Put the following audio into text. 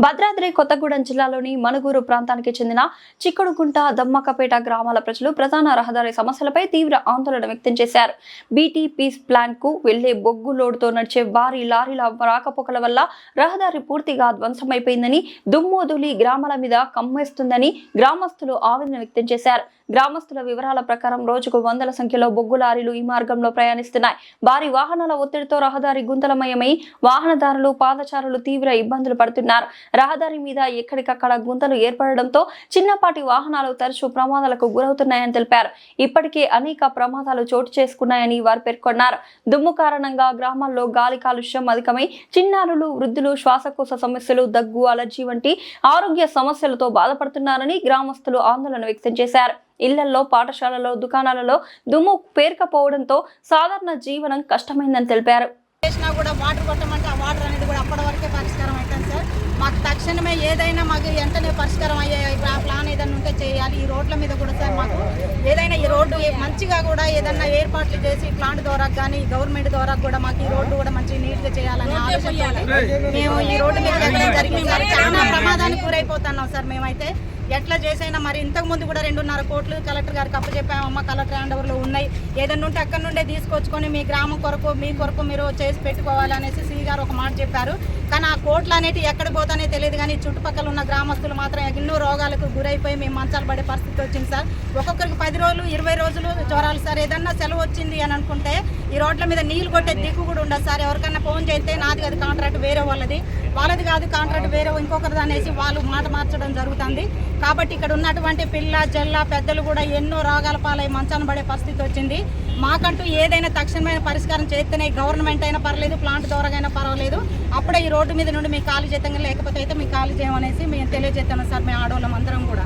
భద్రాద్రి కొత్తగూడెం జిల్లాలోని మనుగూరు ప్రాంతానికి చెందిన చిక్కుడుగుంట దమ్మకపేట గ్రామాల ప్రజలు ప్రధాన రహదారి సమస్యలపై తీవ్ర ఆందోళన వ్యక్తం చేశారు. బీటీ పీస్ ప్లాంట్ కు వెళ్లే బొగ్గు లోడుతో నడిచే భారీ లారీల రాకపోకల వల్ల రహదారి పూర్తిగా ధ్వంసమైపోయిందని, దుమ్మోదులి గ్రామాల మీద కమ్మేస్తుందని గ్రామస్తులు ఆవేదన వ్యక్తం చేశారు. గ్రామస్తుల వివరాల ప్రకారం రోజుకు వందల సంఖ్యలో బొగ్గు లారీలు ఈ మార్గంలో ప్రయాణిస్తున్నాయి. భారీ వాహనాల ఒత్తిడితో రహదారి గుంతలమయమై వాహనదారులు, పాదచారులు తీవ్ర ఇబ్బందులు పడుతున్నారు. రహదారి మీద ఎక్కడికక్కడ గుంతలు ఏర్పడడంతో చిన్నపాటి వాహనాలు తరచూ ప్రమాదాలకు గురవుతున్నాయని తెలిపారు. ఇప్పటికే అనేక ప్రమాదాలు చోటు చేసుకున్నాయని వారు పేర్కొన్నారు. దుమ్ము కారణంగా గ్రామాల్లో గాలి కాలుష్యం అధికమై చిన్నారులు, వృద్ధులు శ్వాసకోశ సమస్యలు, దగ్గు, అలర్జీ వంటి ఆరోగ్య సమస్యలతో బాధపడుతున్నారని గ్రామస్తులు ఆందోళన వ్యక్తం చేశారు. ఇళ్లలో, పాఠశాలలో, దుకాణాలలో దుమ్ము పేరుకపోవడంతో సాధారణ జీవనం కష్టమైందని తెలిపారు. కూడా వాటర్ కొట్టమంటే ఆ వాటర్ అనేది కూడా అప్పటి వరకే పరిష్కారం అవుతుంది సార్. మాకు తక్షణమే ఏదైనా మాకు వెంటనే పరిష్కారం అయ్యే ప్లాన్ ఏదైనా ఉంటే చేయాలి. ఈ రోడ్ల మీద కూడా సార్ మాకు ఏదైనా ఈ రోడ్డు మంచిగా కూడా ఏదైనా ఏర్పాట్లు చేసి ప్లాంట్ ద్వారా కానీ గవర్నమెంట్ ద్వారా కూడా మాకు ఈ రోడ్డు కూడా మంచిగా నీట్గా చేయాలని ఆలోచన మేము ఈ రోడ్డు మీద వెళ్ళడం జరిగింది సార్. చాలా ప్రమాదానికి గురైపోతున్నాం సార్. మేమైతే ఎట్లా చేసైనా మరి ఇంతకుముందు కూడా 2.5 కోట్లు కలెక్టర్ గారికి అప్పచెప్పామమ్మ, కలెక్టర్ హ్యాండ్ ఓవర్లో ఉన్నాయి. ఏదన్నా ఉంటే అక్కడ నుండే తీసుకొచ్చుకొని మీ గ్రామం కొరకు, మీ కొరకు మీరు చేసి పెట్టుకోవాలనేసి సి గారు ఒక మాట చెప్పారు. కానీ ఆ కోట్లు అనేవి ఎక్కడ పోతానే తెలియదు. కానీ చుట్టుపక్కల ఉన్న గ్రామస్తులు మాత్రం ఎన్నో రోగాలకు గురైపోయి మేము మంచాలు పడే పరిస్థితి వచ్చింది సార్. ఒక్కొక్కరికి 10 రోజులు, 20 రోజులు జ్వరాలు సార్. ఏదన్నా సెలవు వచ్చింది అని అనుకుంటే ఈ రోడ్ల మీద నీళ్లు కొట్టే దిక్కు కూడా ఉండదు సార్. ఎవరికన్నా ఫోన్ చేస్తే నాది కాదు కాంట్రాక్ట్ వేరే వాళ్ళది కాదు కాంట్రాక్ట్ వేరే ఇంకొకరిది అనేసి వాళ్ళు మాట మార్చడం జరుగుతుంది. కాబట్టి ఇక్కడ ఉన్నటువంటి పిల్ల జల్ల పెద్దలు కూడా ఎన్నో రోగాల పాలై మంచాన పడే పరిస్థితి వచ్చింది. మాకంటూ ఏదైనా తక్షణమైన పరిష్కారం చేస్తేనే గవర్నమెంట్ అయినా పర్లేదు, ప్లాంట్ ద్వారా అయినా పర్వాలేదు, అప్పుడే ఈ రోడ్డు మీద నుండి మీకు ఖాళీ చేద్దాం, లేకపోతే అయితే మీకు ఖాళీ చేయమనేసి మేము తెలియజేస్తాను సార్. మేము ఆడవాళ్ళం అందరం కూడా